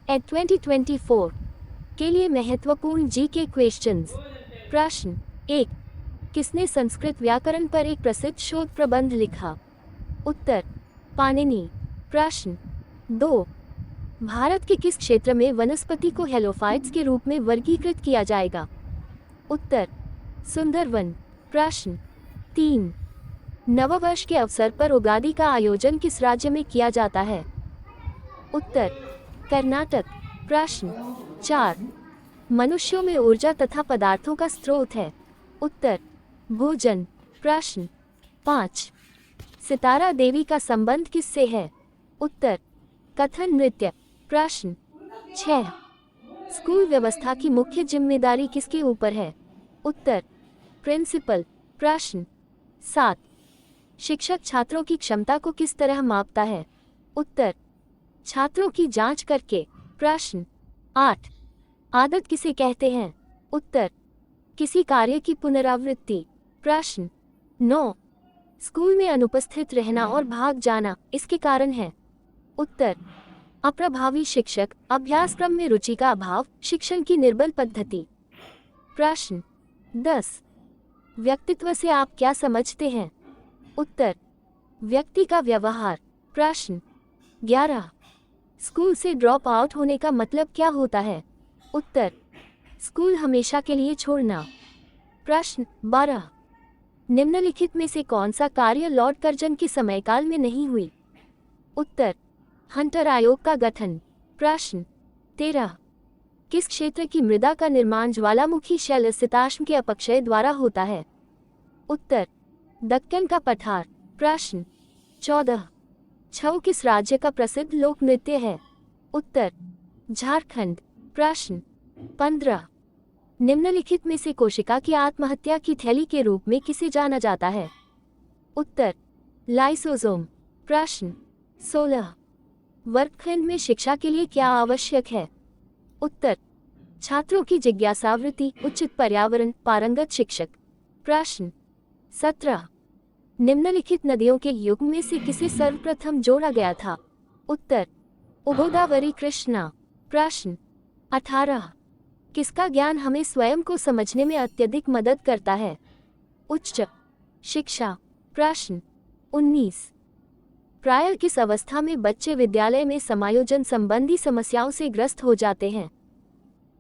Eight 2024 के लिए महत्वपूर्ण जी के क्वेश्चंस। प्रश्न 1, किसने संस्कृत व्याकरण पर एक प्रसिद्ध शोध प्रबंध लिखा? उत्तर, पाणिनि। प्रश्न 2, भारत के किस क्षेत्र में वनस्पति को हेलोफाइट्स के रूप में वर्गीकृत किया जाएगा? उत्तर, सुंदरवन। प्रश्न 3, नववर्ष के अवसर पर उगादि का आयोजन किस राज्य में किया जाता है? उत्तर, कर्नाटक। प्रश्न 4, मनुष्यों में ऊर्जा तथा पदार्थों का स्रोत है? उत्तर, भोजन। प्रश्न 5, सितारा देवी का संबंध किससे है? उत्तर, कथन नृत्य। प्रश्न 6, स्कूल व्यवस्था की मुख्य जिम्मेदारी किसके ऊपर है? उत्तर, प्रिंसिपल। प्रश्न 7, शिक्षक छात्रों की क्षमता को किस तरह मापता है? उत्तर, छात्रों की जांच करके। प्रश्न 8, आदत किसे कहते हैं? उत्तर, किसी कार्य की पुनरावृत्ति। प्रश्न 9, स्कूल में अनुपस्थित रहना और भाग जाना इसके कारण है? उत्तर, अप्रभावी शिक्षक, अभ्यासक्रम में रुचि का अभाव, शिक्षण की निर्बल पद्धति। प्रश्न 10, व्यक्तित्व से आप क्या समझते हैं? उत्तर, व्यक्ति का व्यवहार। प्रश्न 11, स्कूल से ड्रॉप आउट होने का मतलब क्या होता है? उत्तर, स्कूल हमेशा के लिए छोड़ना। प्रश्न 12, निम्नलिखित में से कौन सा कार्य लॉर्ड कर्जन के समयकाल में नहीं हुई? उत्तर, हंटर आयोग का गठन। प्रश्न 13, किस क्षेत्र की मृदा का निर्माण ज्वालामुखी शैल सिताश्म के अपक्षय द्वारा होता है? उत्तर, दक्कन का पठार। प्रश्न 14, छऊ किस राज्य का प्रसिद्ध लोक नृत्य है? उत्तर, झारखंड। प्रश्न 15, निम्नलिखित में से कोशिका की आत्महत्या की थैली के रूप में किसे जाना जाता है? उत्तर, लाइसोसोम। प्रश्न 16, वर्गखंड में शिक्षा के लिए क्या आवश्यक है? उत्तर, छात्रों की जिज्ञासावृत्ति, उचित पर्यावरण, पारंगत शिक्षक। प्रश्न 17, निम्नलिखित नदियों के युग में से किसे सर्वप्रथम जोड़ा गया था? उत्तर, गोदावरी कृष्णा। प्रश्न 18, किसका ज्ञान हमें स्वयं को समझने में अत्यधिक मदद करता है? उच्च शिक्षा। प्रश्न 19, प्रायः किस अवस्था में बच्चे विद्यालय में समायोजन संबंधी समस्याओं से ग्रस्त हो जाते हैं?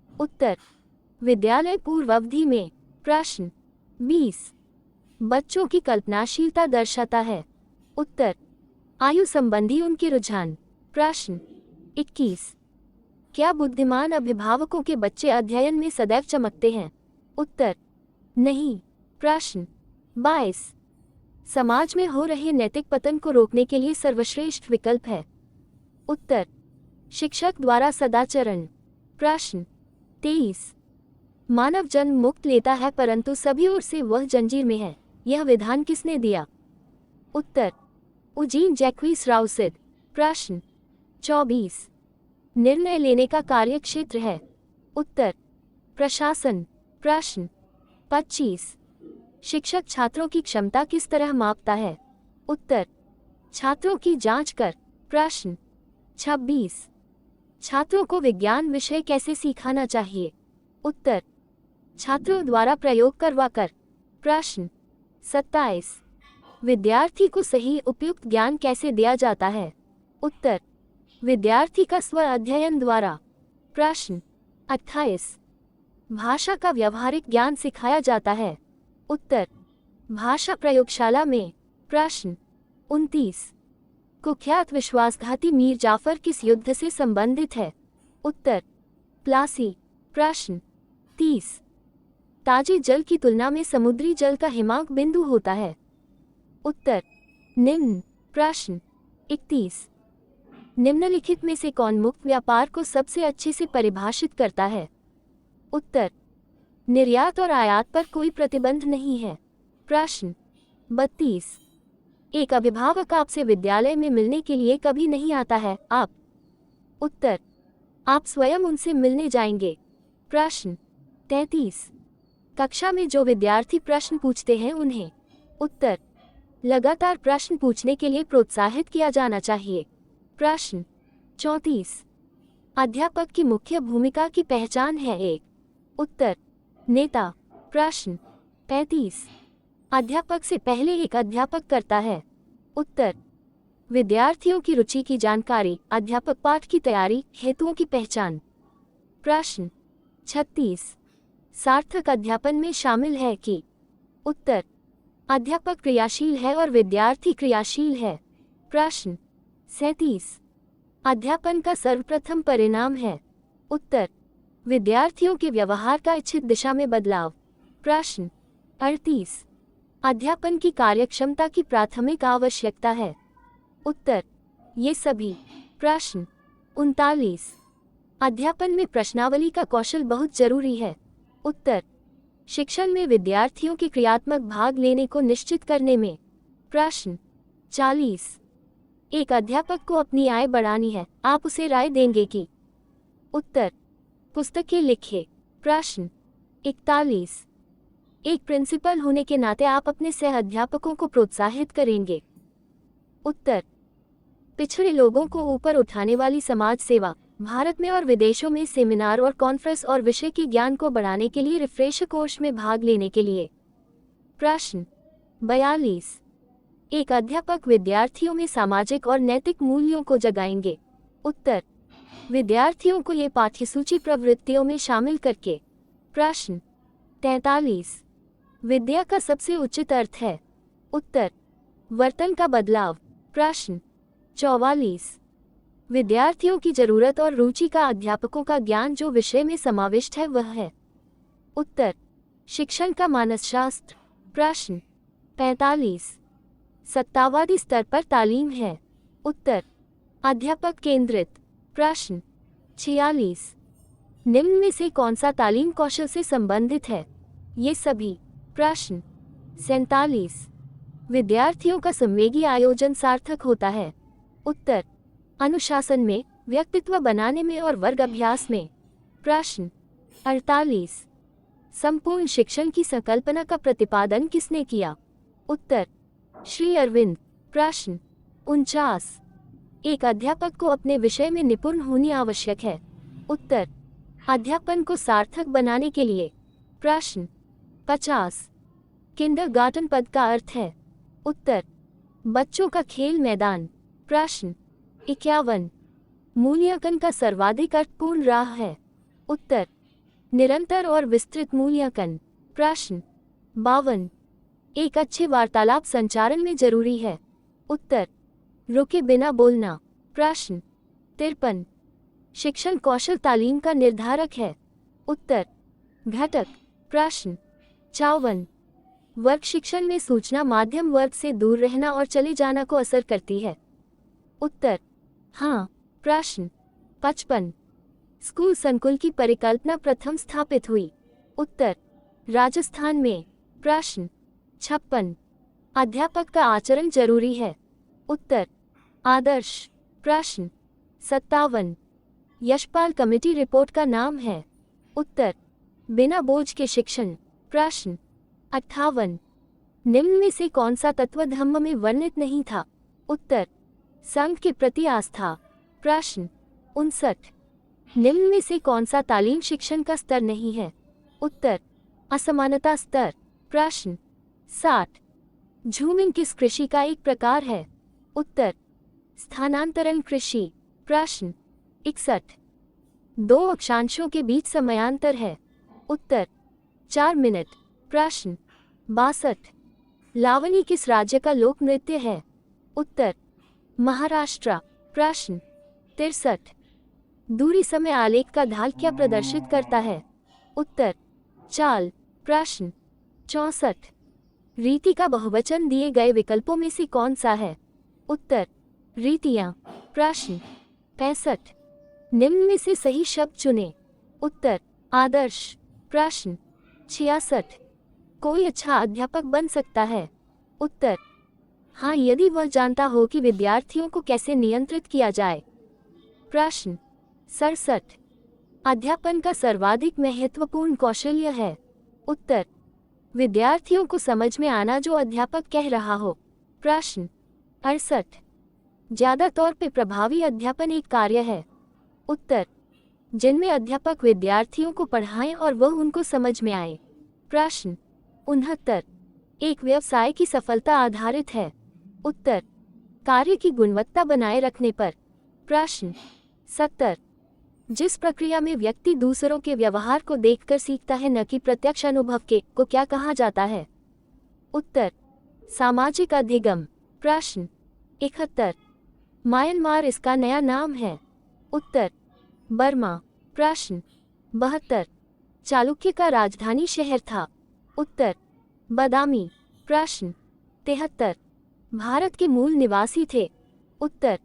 उत्तर, विद्यालय पूर्व अवधि में। प्रश्न 20, बच्चों की कल्पनाशीलता दर्शाता है? उत्तर, आयु संबंधी उनके रुझान। प्रश्न 21, क्या बुद्धिमान अभिभावकों के बच्चे अध्ययन में सदैव चमकते हैं? उत्तर, नहीं। प्रश्न 22, समाज में हो रहे नैतिक पतन को रोकने के लिए सर्वश्रेष्ठ विकल्प है? उत्तर, शिक्षक द्वारा सदाचरण। प्रश्न 23, मानव जन्म मुक्त लेता है परंतु सभी ओर से वह जंजीर में है, यह विधान किसने दिया? उत्तर, यूजीन जैक्विस राउसेट। प्रश्न 24, निर्णय लेने का कार्यक्षेत्र है? उत्तर, प्रशासन। प्रश्न 25, शिक्षक छात्रों की क्षमता किस तरह मापता है? उत्तर, छात्रों की जांच कर। प्रश्न 26, छात्रों को विज्ञान विषय कैसे सिखाना चाहिए? उत्तर, छात्रों द्वारा प्रयोग करवाकर। प्रश्न 27, विद्यार्थी को सही उपयुक्त ज्ञान कैसे दिया जाता है? उत्तर, विद्यार्थी का स्व अध्ययन द्वारा। प्रश्न 28, भाषा का व्यावहारिक ज्ञान सिखाया जाता है? उत्तर, भाषा प्रयोगशाला में। प्रश्न 29, कुख्यात विश्वासघाती मीर जाफर किस युद्ध से संबंधित है? उत्तर, प्लासी। प्रश्न 30, ताजे जल की तुलना में समुद्री जल का हिमांक बिंदु होता है? उत्तर, निम्न। प्रश्न 31, निम्नलिखित में से कौन मुक्त व्यापार को सबसे अच्छे से परिभाषित करता है? उत्तर, निर्यात और आयात पर कोई प्रतिबंध नहीं है। प्रश्न 32, एक अभिभावक आपसे विद्यालय में मिलने के लिए कभी नहीं आता है, आप? उत्तर, आप स्वयं उनसे मिलने जाएंगे। प्रश्न 33, कक्षा में जो विद्यार्थी प्रश्न पूछते हैं उन्हें? उत्तर, लगातार प्रश्न पूछने के लिए प्रोत्साहित किया जाना चाहिए। प्रश्न 34, अध्यापक की मुख्य भूमिका की पहचान है? 1 उत्तर नेता। प्रश्न 35 अध्यापक से पहले एक अध्यापक करता है? उत्तर विद्यार्थियों की रुचि की जानकारी, अध्यापक पाठ की तैयारी, हेतुओं की पहचान। प्रश्न 36 सार्थक अध्यापन में शामिल है कि? उत्तर अध्यापक क्रियाशील है और विद्यार्थी क्रियाशील है। प्रश्न 37 अध्यापन का सर्वप्रथम परिणाम है? उत्तर विद्यार्थियों के व्यवहार का इच्छित दिशा में बदलाव। प्रश्न 38 अध्यापन की कार्यक्षमता की प्राथमिक आवश्यकता है? उत्तर ये सभी। प्रश्न 39 अध्यापन में प्रश्नावली का कौशल बहुत जरूरी है? उत्तर शिक्षण में विद्यार्थियों के क्रियात्मक भाग लेने को निश्चित करने में। प्रश्न 40 एक अध्यापक को अपनी आय बढ़ानी है, आप उसे राय देंगे कि? उत्तर पुस्तकें लिखे। प्रश्न 41 एक प्रिंसिपल होने के नाते आप अपने सह अध्यापकों को प्रोत्साहित करेंगे? उत्तर पिछड़े लोगों को ऊपर उठाने वाली समाज सेवा, भारत में और विदेशों में सेमिनार और कॉन्फ्रेंस और विषय के ज्ञान को बढ़ाने के लिए रिफ्रेशर कोर्स में भाग लेने के लिए। प्रश्न 42 एक अध्यापक विद्यार्थियों में सामाजिक और नैतिक मूल्यों को जगाएंगे? उत्तर विद्यार्थियों को ये पाठ्यसूची प्रवृत्तियों में शामिल करके। प्रश्न 43 विद्या का सबसे उचित अर्थ है? उत्तर वर्तन का बदलाव। प्रश्न 44 विद्यार्थियों की जरूरत और रुचि का अध्यापकों का ज्ञान जो विषय में समाविष्ट है वह है? उत्तर शिक्षण का मानसशास्त्र। प्रश्न 45 सत्तावादी स्तर पर तालीम है? उत्तर अध्यापक केंद्रित। प्रश्न 46 निम्न में से कौन सा तालीम कौशल से संबंधित है? ये सभी। प्रश्न 47 विद्यार्थियों का संवेगी आयोजन सार्थक होता है? उत्तर अनुशासन में, व्यक्तित्व बनाने में और वर्ग अभ्यास में। प्रश्न 48 संपूर्ण शिक्षण की संकल्पना का प्रतिपादन किसने किया? उत्तर श्री अरविंद। प्रश्न 49 एक अध्यापक को अपने विषय में निपुण होनी आवश्यक है? उत्तर अध्यापन को सार्थक बनाने के लिए। प्रश्न 50 किंडरगार्टन पद का अर्थ है? उत्तर बच्चों का खेल मैदान। प्रश्न 51 मूल्यांकन का सर्वाधिक अर्थपूर्ण राह है? उत्तर निरंतर और विस्तृत मूल्यांकन। प्रश्न 52 एक अच्छे वार्तालाप संचारण में जरूरी है? उत्तर रुके बिना बोलना। प्रश्न 53 शिक्षण कौशल तालीम का निर्धारक है? उत्तर घटक। प्रश्न 54 वर्ग शिक्षण में सूचना माध्यम वर्ग से दूर रहना और चले जाना को असर करती है? उत्तर हाँ। प्रश्न 55 स्कूल संकुल की परिकल्पना प्रथम स्थापित हुई? उत्तर राजस्थान में। प्रश्न 56 अध्यापक का आचरण जरूरी है? उत्तर आदर्श। प्रश्न 57 यशपाल कमेटी रिपोर्ट का नाम है? उत्तर बिना बोझ के शिक्षण। प्रश्न 58 निम्न में से कौन सा तत्व धम्म में वर्णित नहीं था? उत्तर संघ के प्रति आस्था। प्रश्न 59 निम्न में से कौन सा तालीम शिक्षण का स्तर नहीं है? उत्तर असमानता स्तर। प्रश्न 60 झूमिंग किस कृषि का एक प्रकार है? उत्तर स्थानांतरण कृषि। प्रश्न 61 दो अक्षांशों के बीच समयांतर है? उत्तर 4 मिनट। प्रश्न 62 लावनी किस राज्य का लोक नृत्य है? उत्तर महाराष्ट्र। प्रश्न 63 दूरी समय आलेख का ढाल क्या प्रदर्शित करता है? उत्तर चाल। प्रश्न 64 रीति का बहुवचन दिए गए विकल्पों में से कौन सा है? उत्तर रीतियां। प्रश्न 65 निम्न में से सही शब्द चुनें। उत्तर आदर्श। प्रश्न 66 कोई अच्छा अध्यापक बन सकता है? उत्तर हाँ, यदि वह जानता हो कि विद्यार्थियों को कैसे नियंत्रित किया जाए। प्रश्न 67 अध्यापन का सर्वाधिक महत्वपूर्ण कौशल्य है? उत्तर विद्यार्थियों को समझ में आना जो अध्यापक कह रहा हो। प्रश्न 68 ज्यादा तौर पे प्रभावी अध्यापन एक कार्य है? उत्तर जिनमें अध्यापक विद्यार्थियों को पढ़ाएं और वह उनको समझ में आए। प्रश्न 69। एक व्यवसाय की सफलता आधारित है। उत्तर, कार्य की गुणवत्ता बनाए रखने पर। प्रश्न 70। जिस प्रक्रिया में व्यक्ति दूसरों के व्यवहार को देखकर सीखता है न कि प्रत्यक्ष अनुभव के, को क्या कहा जाता है? उत्तर, सामाजिक अधिगम। प्रश्न 71। म्यांमार इसका नया नाम है। उत्तर, बर्मा। प्रश्न 72। चालुक्य का राजधानी शहर था। उत्तर, बदामी। प्रश्न 73। भारत के मूल निवासी थे। उत्तर,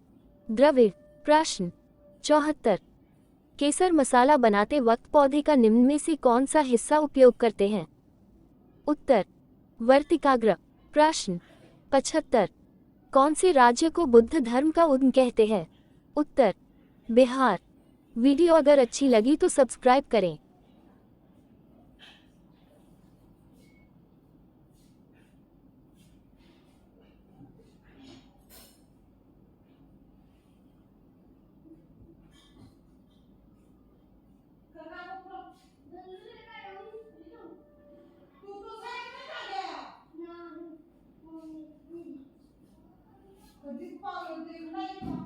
द्रविड़। प्रश्न 74। केसर मसाला बनाते वक्त पौधे का निम्न में से कौन सा हिस्सा उपयोग करते हैं? उत्तर, वर्तिकाग्र। प्रश्न 75। कौन से राज्य को बुद्ध धर्म का उद्गम कहते हैं? उत्तर, बिहार। वीडियो अगर अच्छी लगी तो सब्सक्राइब करें। Kau di pau yang terima